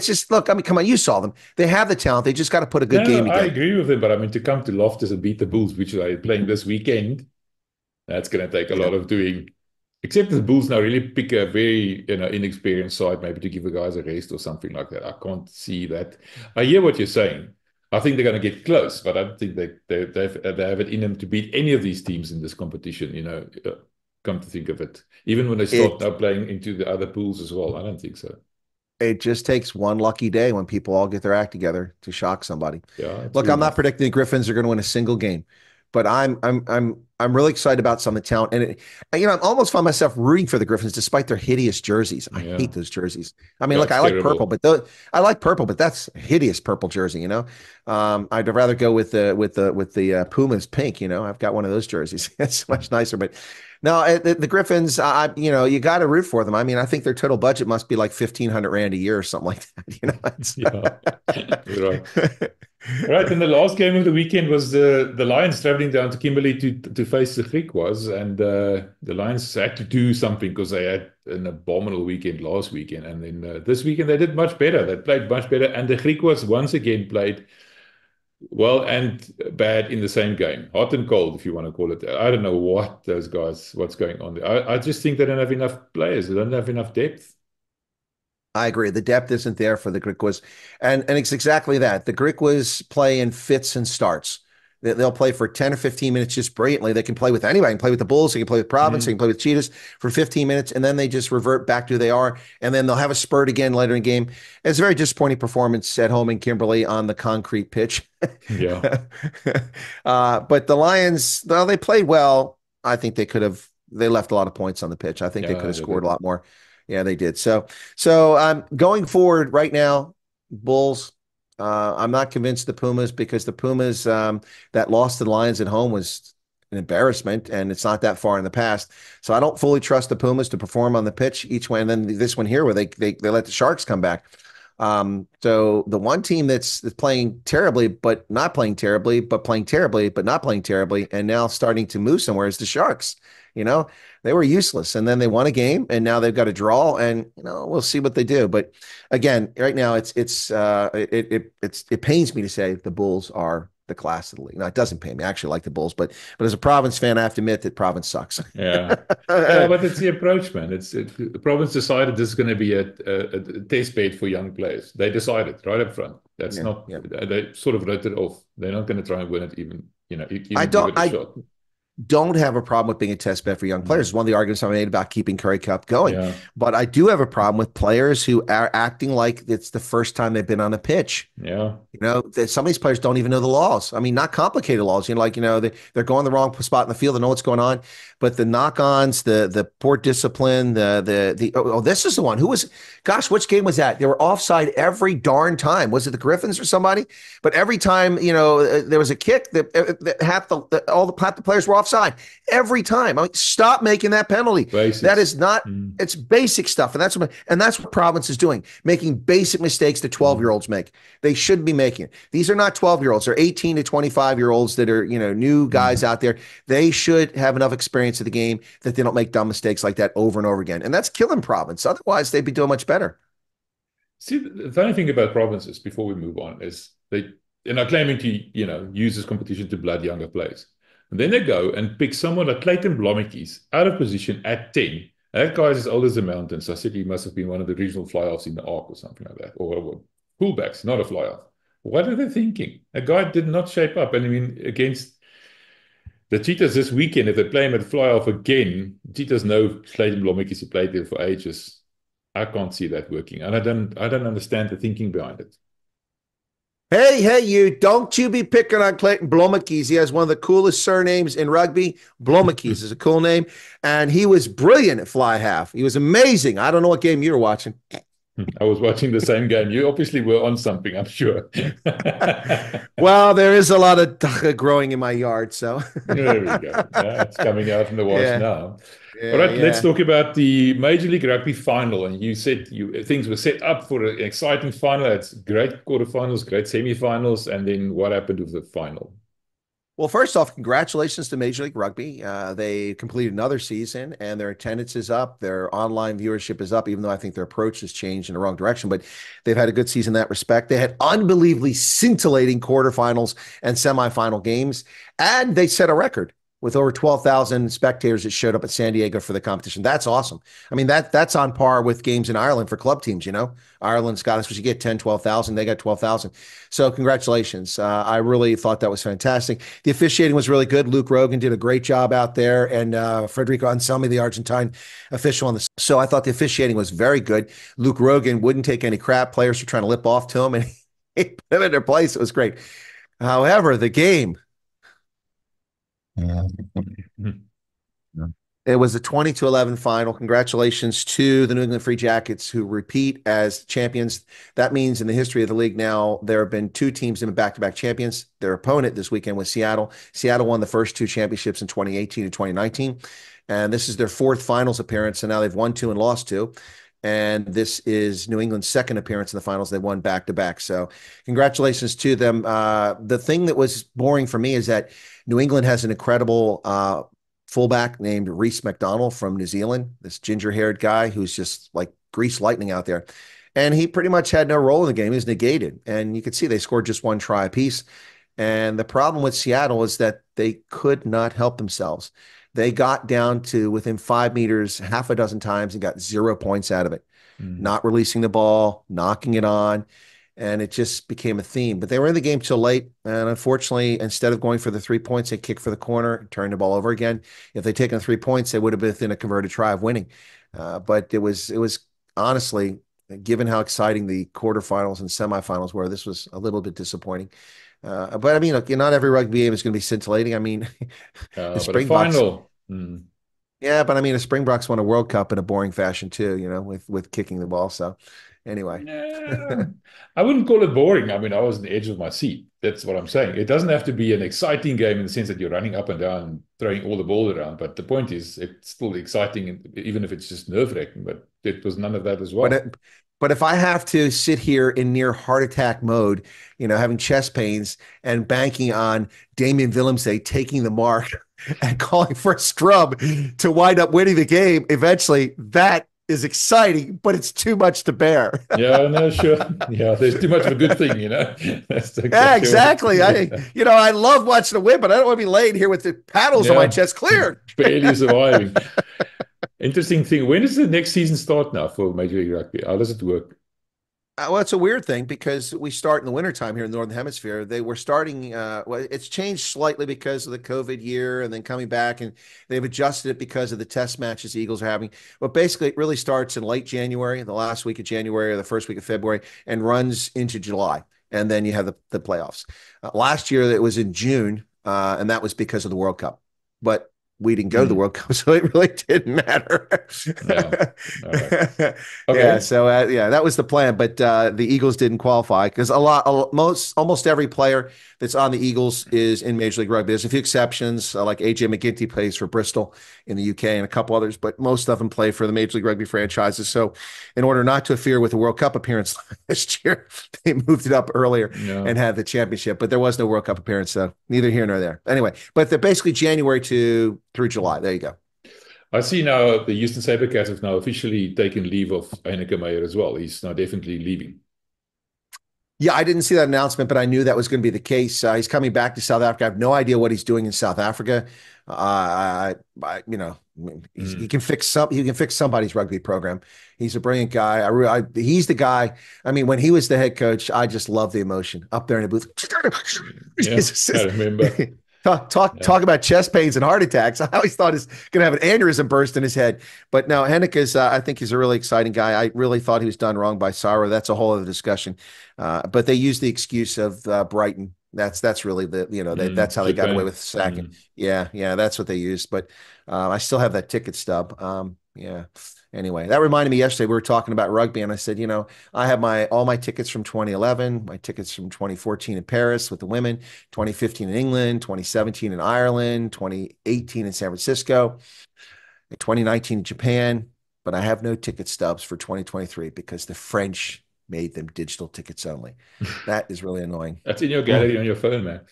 Speaker 3: mean, come on, you saw them. They have the talent. They just got to put a good game together.
Speaker 2: I agree with them, but I mean, to come to Loftus and beat the Bulls, which are playing this weekend, that's going to take a lot of doing. Except the Bulls now really pick a very, inexperienced side, maybe to give the guys a rest or something like that. I can't see that. I hear what you're saying. I think they're going to get close, but I don't think they have it in them to beat any of these teams in this competition. Come to think of it, even when they start now playing into the other pools as well, I don't think so.
Speaker 3: It just takes one lucky day when people all get their act together to shock somebody.
Speaker 2: Yeah.
Speaker 3: Look, I'm not predicting the Griffins are going to win a single game, but I'm really excited about some of the talent. And I almost find myself rooting for the Griffins despite their hideous jerseys. I hate those jerseys. I mean, look, I like purple, but that's a hideous purple jersey. I'd rather go with the Pumas pink. I've got one of those jerseys. It's much nicer, but. No, the Griffins, you got to root for them. I mean, I think their total budget must be like 1,500 Rand a year or something like that.
Speaker 2: Yeah, you're right. Right, and the last game of the weekend was the Lions traveling down to Kimberley to face the Griquas, and the Lions had to do something because they had an abominable weekend last weekend, and then this weekend they did much better. They played much better, and the Griquas once again played well and bad in the same game. Hot and cold, if you want to call it. I don't know what's going on there. I just think they don't have enough players. They don't have enough depth.
Speaker 3: I agree. The depth isn't there for the Griquas. And it's exactly that. The Griquas play in fits and starts. They'll play for 10 or 15 minutes just brilliantly. They can play with anybody. They can play with the Bulls. They can play with Province. They can play with Cheetahs for 15 minutes. And then they just revert back to who they are. And then they'll have a spurt again later in the game. It's a very disappointing performance at home in Kimberley on the concrete pitch.
Speaker 2: Yeah.
Speaker 3: But the Lions, though they played well, I think they left a lot of points on the pitch. I think they could have scored a lot more. Yeah, they did. So going forward right now, Bulls, I'm not convinced the Pumas, because the Pumas that lost to the Lions at home was an embarrassment, and it's not that far in the past. So I don't fully trust the Pumas to perform on the pitch each way. And then this one here where they let the Sharks come back. So the one team that's playing terribly, but not playing terribly, but playing terribly, but not playing terribly, and now starting to move somewhere is the Sharks. They were useless, and then they won a game, and now they've got a draw, and we'll see what they do. But again, right now it pains me to say the Bulls are the class of the league. No, it doesn't pain me. I actually like the Bulls, but as a Province fan, I have to admit that Province sucks.
Speaker 2: Yeah, but it's the approach, man. The Province decided this is going to be a test bed for young players. They decided right up front. That's not. Yeah. They sort of wrote it off. They're not going to try and win it even. Even give it a shot.
Speaker 3: Don't have a problem with being a test bed for young players. It's one of the arguments I made about keeping Currie Cup going. Yeah. But I do have a problem with players who are acting like it's the first time they've been on a pitch.
Speaker 2: Yeah.
Speaker 3: Some of these players don't even know the laws. I mean, not complicated laws. They're going the wrong spot in the field. They know what's going on. But the knock-ons, the poor discipline, this is the one. Which game was that? They were offside every darn time. Was it the Griffins or somebody? But every time, there was a kick, half the players were offside every time. I mean, stop making that penalty. Basics. That is not. It's basic stuff, and that's what Province is doing, making basic mistakes that 12-year-olds make. They shouldn't be making it. These are not 12-year-olds. They're 18 to 25-year-olds that are new guys out there. They should have enough experience of the game that they don't make dumb mistakes like that over and over again. And that's killing Province. Otherwise, they'd be doing much better.
Speaker 2: See, the funny thing about provinces, before we move on, is they're not claiming to use this competition to blood younger players. And then they go and pick someone like Clayton Blommetjies out of position at 10. And that guy's as old as the mountains. I said he must have been one of the regional fly-offs in the Arc or something like that. Or fullbacks, not a fly-off. What are they thinking? A guy did not shape up. And I mean, against the Cheetahs this weekend, if they play him at fly-off again, Cheetahs know Clayton Blommetjies, who played there for ages. I can't see that working. And I don't understand the thinking behind it.
Speaker 3: Hey, you, don't you be picking on Clayton Blommetjies. He has one of the coolest surnames in rugby. Blommetjies is a cool name. And he was brilliant at fly half. He was amazing. I don't know what game you were watching.
Speaker 2: I was watching the same game. You obviously were on something, I'm sure.
Speaker 3: Well, there is a lot of dagga growing in my yard, so.
Speaker 2: There we go. Yeah, it's coming out in the wash now. All right, let's talk about the Major League Rugby final. And you said things were set up for an exciting final. It's great quarterfinals, great semifinals. And then what happened with the final?
Speaker 3: Well, first off, congratulations to Major League Rugby. They completed another season, and their attendance is up. Their online viewership is up, even though I think their approach has changed in the wrong direction. But they've had a good season in that respect. They had unbelievably scintillating quarterfinals and semifinal games, and they set a record. with over 12,000 spectators that showed up at San Diego for the competition. That's awesome. I mean, that's on par with games in Ireland for club teams, you know. Ireland, Scotland, which you get 10, 12,000. They got 12,000. So congratulations. I really thought that was fantastic. The officiating was really good. Luke Rogan did a great job out there, and Federico Anselmi, the Argentine official on the. So I thought the officiating was very good. Luke Rogan wouldn't take any crap. Players were trying to lip off to him, and he put them in their place. It was great. However, the game. Yeah. It was a 20-11 final. Congratulations to the New England Free Jackets, who repeat as champions. That means in the history of the league now, there have been 2 teams that have been back-to-back champions. Their opponent this weekend was Seattle. Seattle won the first 2 championships in 2018 and 2019. And this is their 4th finals appearance. And now they've won 2 and lost 2. And this is New England's 2nd appearance in the finals. They won back-to-back. So congratulations to them. The thing that was boring for me is that New England has an incredible fullback named Rhys McDonald from New Zealand, this ginger-haired guy who's just like grease lightning out there. And he pretty much had no role in the game. He was negated. And you could see they scored just 1 try apiece. And the problem with Seattle is that they could not help themselves. They got down to within 5 meters half a dozen times and got 0 points out of it. Not releasing the ball, knocking it on, and it just became a theme. But they were in the game till late, and unfortunately, instead of going for the 3 points, they kicked for the corner and turned the ball over again. If they'd taken 3 points, they would have been within a converted try of winning. But it was honestly, given how exciting the quarterfinals and semifinals were, this was a little bit disappointing. But I mean, look, not every rugby game is going to be scintillating. I mean, the Springboks. Yeah, but I mean, the Springboks won a World Cup in a boring fashion too. You know, with kicking the ball. So anyway,
Speaker 2: I wouldn't call it boring. I mean, I was on the edge of my seat. That's what I'm saying. It doesn't have to be an exciting game in the sense that you're running up and down and throwing all the ball around. But the point is, it's still exciting, even if it's just nerve-wracking. But it was none of that as well.
Speaker 3: But if I have to sit here in near heart attack mode, you know, having chest pains and banking on Damien Willemse taking the mark and calling for a scrub to wind up winning the game, eventually that is exciting, but it's too much to bear.
Speaker 2: Yeah, no, sure. Yeah, there's too much of a good thing, you know.
Speaker 3: Yeah, exactly. I love watching the win, but I don't want to be laying here with the paddles on my chest cleared.
Speaker 2: Barely surviving. Interesting thing. When does the next season start now for Major League Rugby? How does it work?
Speaker 3: Well, it's a weird thing because we start in the wintertime here in the Northern Hemisphere. They were starting, well, it's changed slightly because of the COVID year and then coming back, and they've adjusted it because of the test matches the Eagles are having. But basically, it really starts in late January, the last week of January or the first week of February, and runs into July. And then you have the playoffs. Last year, it was in June, and that was because of the World Cup. But we didn't go to the World Cup, so it really didn't matter.
Speaker 2: Yeah. Right. Okay.
Speaker 3: Yeah, so that was the plan, but the Eagles didn't qualify because almost every player that's on the Eagles is in Major League Rugby. There's a few exceptions, like AJ McGinty plays for Bristol in the UK and a couple others, but most of them play for the Major League Rugby franchises. So in order not to interfere with the World Cup appearance last year, they moved it up earlier and had the championship, but there was no World Cup appearance, so neither here nor there. Anyway, but they're basically January through July. There you go.
Speaker 2: I see now the Houston Sabercats have now officially taken leave of Heineke Meyer as well. He's now definitely leaving.
Speaker 3: Yeah, I didn't see that announcement, but I knew that was going to be the case. He's coming back to South Africa. I have no idea what he's doing in South Africa. He can fix somebody's rugby program. He's a brilliant guy. He's the guy. I mean, when he was the head coach, I just love the emotion up there in the booth.
Speaker 2: Yeah, I remember.
Speaker 3: Talk about chest pains and heart attacks. I always thought he's going to have an aneurysm burst in his head. But no, Heineke's, I think he's a really exciting guy. I really thought he was done wrong by Saro. That's a whole other discussion. But they used the excuse of Brighton. That's really that's how they got away with sacking. Yeah, that's what they used. But I still have that ticket stub. Anyway, that reminded me yesterday, we were talking about rugby, and I said, I have all my tickets from 2011, my tickets from 2014 in Paris with the women, 2015 in England, 2017 in Ireland, 2018 in San Francisco, 2019 in Japan, but I have no ticket stubs for 2023 because the French made them digital tickets only. That is really annoying.
Speaker 2: That's in your gallery on your phone, man.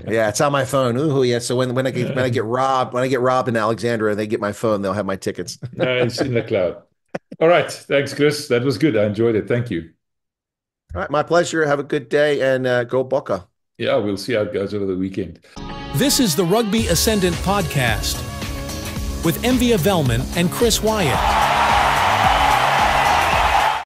Speaker 3: Yeah, it's on my phone. Ooh, yeah. So when I get robbed in Alexandria, they get my phone. They'll have my tickets.
Speaker 2: No, it's in the cloud. All right, thanks, Chris. That was good. I enjoyed it. Thank you.
Speaker 3: All right, my pleasure. Have a good day and go Boca.
Speaker 2: yeah, we'll see how it goes over the weekend.
Speaker 1: This is the Rugby Ascendant Podcast with Envia Velman and Chris Wyatt.